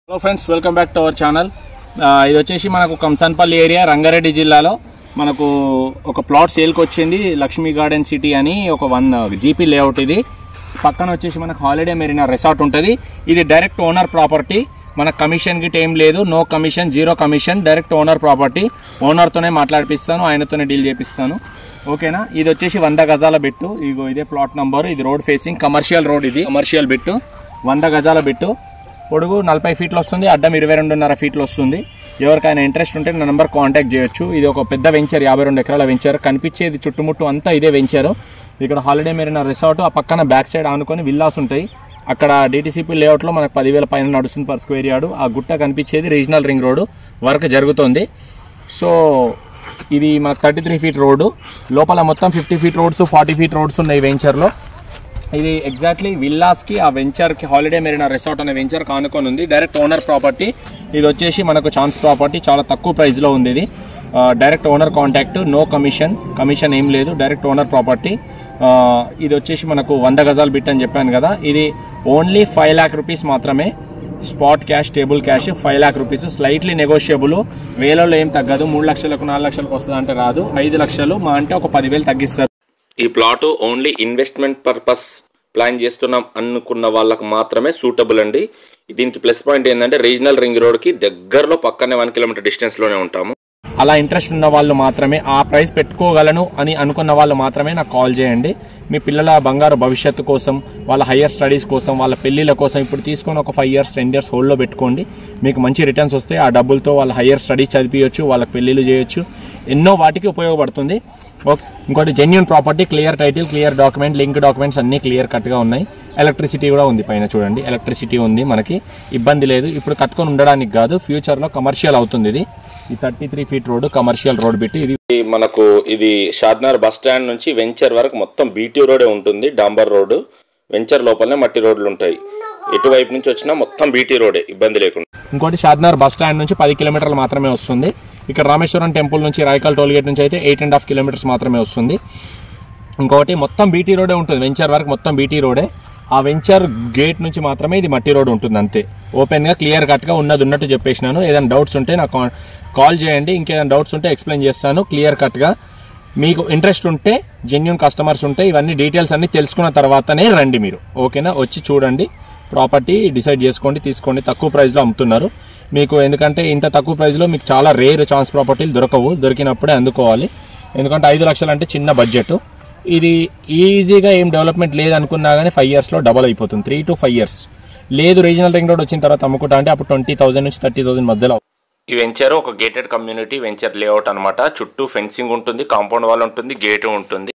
Hello friends, welcome back to our channel. ఇది వచ్చేసి మనకు కంసన్పల్లి ఏరియా, రంగారెడ్డి జిల్లాలో మనకు ఒక ప్లాట్ సేల్కి వచ్చింది. లక్ష్మీ గార్డెన్ సిటీ అని ఒక 1 జీపీ లేఅవుట్. ఇది పక్కన వచ్చేసి మనకు హాలిడే మెరీనా రిసార్ట్ ఉంటుంది. ఇది డైరెక్ట్ ఓనర్ ప్రాపర్టీ. మనకు కమిషన్ గిట్ ఏం లేదు, no commission, 0 commission, direct owner property. ఓనర్తోనే మాట్లాడిపిస్తాను, ఆయనతోనే డీల్ చేపిస్తాను. ఓకేనా. ఇది వచ్చేసి 100 గజాల బిట్టు. ఇగో ఇదే ప్లాట్ నంబర్. ఇది రోడ్ ఫేసింగ్ కమర్షియల్ రోడ్. ఇది కమర్షియల్ బిట్టు, 100 గజాల బిట్టు. పొడుగు 40 ఫీట్లు వస్తుంది, అడ్డం 22.5 ఫీట్లు వస్తుంది. ఎవరికైనా ఇంట్రెస్ట్ ఉంటే నా నెంబర్ కాంటాక్ట్ చేయొచ్చు. ఇది ఒక పెద్ద వెంచర్, 52 ఎకరాల వెంచర్. కనిపించేది చుట్టుముట్టు అంతా ఇదే వెంచరు. ఇక్కడ హాలిడే మెరీనా రిసార్ట్, ఆ పక్కన బ్యాక్ సైడ్ ఆనుకొని విల్లాస్ ఉంటాయి. అక్కడ డిటిసిపి లేఅవుట్లో మనకు 10,000 పైన నడుస్తుంది పర్ స్క్వేర్ యార్డు. ఆ గుట్ట కనిపించేది రీజనల్ రింగ్ రోడ్డు. వర్క్ జరుగుతుంది. సో ఇది మనకు 33 ఫీట్ రోడ్డు. లోపల మొత్తం 50 ఫీట్ రోడ్స్, 40 ఫీట్ రోడ్స్ ఉన్నాయి వెంచర్లో. ఇది ఎగ్జాక్ట్లీ విల్లాస్కి, ఆ వెంచర్కి, హాలిడే మెరీనా రిసార్ట్ అనే వెంచర్ కానుకొని ఉంది. Direct owner property. ఇది వచ్చేసి మనకు ఛాన్స్ ప్రాపర్టీ, చాలా తక్కువ ప్రైస్లో ఉంది. ఇది direct owner contact, no commission ఏం లేదు, డైరెక్ట్ ఓనర్ ప్రాపర్టీ. ఇది వచ్చేసి మనకు 100 గజాలు బిట్ అని చెప్పాను కదా. ఇది ఓన్లీ 5 lakh రూపీస్ మాత్రమే. Spot cash, table cash 5 lakh rupees. Slightly negotiable. వేలలో ఏం తగ్గదు. 3 లక్షలకు 4 లక్షలకు వస్తుంది అంటే రాదు. 5 లక్షలు మా అంటే ఒక 10,000 తగ్గిస్తారు. ఈ plot only investment purpose plan చేస్తున్నాం అనుకున్న వాళ్ళకు మాత్రమే సూటబుల్ అండి. దీనికి ప్లస్ పాయింట్ ఏంటంటే రీజనల్ రింగ్ రోడ్కి దగ్గరలో, పక్కనే 1 కిలోమీటర్ డిస్టెన్స్లోనే ఉంటాము. అలా ఇంట్రెస్ట్ ఉన్న వాళ్ళు మాత్రమే, ఆ ప్రైస్ పెట్టుకోగలను అని అనుకున్న వాళ్ళు మాత్రమే నాకు కాల్ చేయండి. మీ పిల్లల బంగారు భవిష్యత్తు కోసం, వాళ్ళ హయ్యర్ స్టడీస్ కోసం, వాళ్ళ పెళ్లిళ్ళ కోసం ఇప్పుడు తీసుకొని ఒక 5 years 10 years హోల్డ్లో పెట్టుకోండి. మీకు మంచి రిటర్న్స్ వస్తాయి. ఆ డబ్బులతో వాళ్ళ హయ్యర్ స్టడీస్ చదివించవచ్చు, వాళ్ళకి పెళ్లిళ్ళు చేయొచ్చు, ఎన్నో వాటికి ఉపయోగపడుతుంది. ఓకే. ఇంకోటి genuine property, clear title, clear document, link documents అన్నీ క్లియర్ కట్గా ఉన్నాయి. ఎలక్ట్రిసిటీ కూడా ఉంది పైన చూడండి. ఎలక్ట్రిసిటీ ఉంది, మనకి ఇబ్బంది లేదు. ఇప్పుడు కట్టుకొని ఉండడానికి కాదు, ఫ్యూచర్లో కమర్షియల్ అవుతుంది. ఇది 33 feet road, commercial road bit. ఇది మనకు ఇది షాద్నగర్ బస్ స్టాండ్ నుంచి వెంచర్ వరకు మొత్తం బీటీ రోడే ఉంటుంది, డాంబర్ రోడ్డు. వెంచర్ లోపలనే మట్టి రోడ్లు ఉంటాయి. ఎటువైపు నుంచి వచ్చినా మొత్తం బీటీ రోడే, ఇబ్బంది లేకుండా. ఇంకోటి షాద్నగర్ బస్ స్టాండ్ నుంచి 10 కిలోమీటర్లు మాత్రమే వస్తుంది. ఇక్కడ రామేశ్వరం టెంపుల్ నుంచి, రాయకల్ టోల్గేట్ నుంచి అయితే 8.5 కిలోమీటర్స్ మాత్రమే వస్తుంది. ఇంకోటి మొత్తం బీటీ రోడే ఉంటుంది. వెంచర్ వరకు మొత్తం బీటీ రోడే. ఆ వెంచర్ గేట్ నుంచి మాత్రమే ఇది మట్టి రోడ్ ఉంటుంది అంతే. ఓపెన్గా క్లియర్ కట్గా ఉన్నట్టు చెప్పేసినాను. ఏదైనా డౌట్స్ ఉంటే నాకు కాల్ చేయండి. ఇంకేదైనా డౌట్స్ ఉంటే ఎక్స్ప్లెయిన్ చేస్తాను క్లియర్ కట్గా. మీకు ఇంట్రెస్ట్ ఉంటే, జెన్యూన్ కస్టమర్స్ ఉంటే, ఇవన్నీ డీటెయిల్స్ అన్నీ తెలుసుకున్న తర్వాతనే రండి మీరు. ఓకేనా. వచ్చి చూడండి, ప్రాపర్టీ డిసైడ్ చేసుకోండి, తీసుకోండి. తక్కువ ప్రైస్లో అమ్ముతున్నారు మీకు. ఎందుకంటే ఇంత తక్కువ ప్రైస్లో మీకు చాలా రేర్ ఛాన్స్ ప్రాపర్టీలు దొరకవు. దొరికినప్పుడే అందుకోవాలి. ఎందుకంటే 5 లక్షలు అంటే చిన్న బడ్జెట్. ఇది ఈజీగా ఏం డెవలప్మెంట్ లేదనుకున్నా కానీ 5 yearsలో డబల్ అయిపోతుంది. 3 to 5 years. లేదు రీజనల్ రింగ్ రోడ్ వచ్చిన తర్వాత అమ్ముకుంటా అంటే అప్పుడు 20,000 నుంచి 30,000 మధ్యలో. ఈ వెంచర్ ఒక గేటెడ్ కమ్యూనిటీ వెంచర్ లేఅవుట్ అనమాట. చుట్టూ ఫెన్సింగ్ ఉంటుంది, కాంపౌండ్ వాల్ ఉంటుంది, గేటు ఉంటుంది.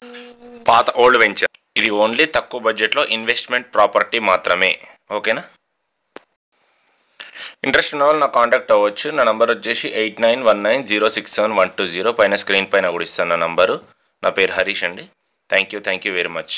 పాత ఓల్డ్ వెంచర్. ఇది ఓన్లీ తక్కువ బడ్జెట్లో ఇన్వెస్ట్మెంట్ ప్రాపర్టీ మాత్రమే. ఓకేనా. ఇంట్రెస్ట్ ఉన్న వాళ్ళు నాకు కాంటాక్ట్ అవ్వచ్చు. నా నంబర్ వచ్చేసి 8919067120. పైన స్క్రీన్ పైన కూడా ఇస్తాను నా నంబరు. నా పేరు హరీష్ అండి. Thank you very much.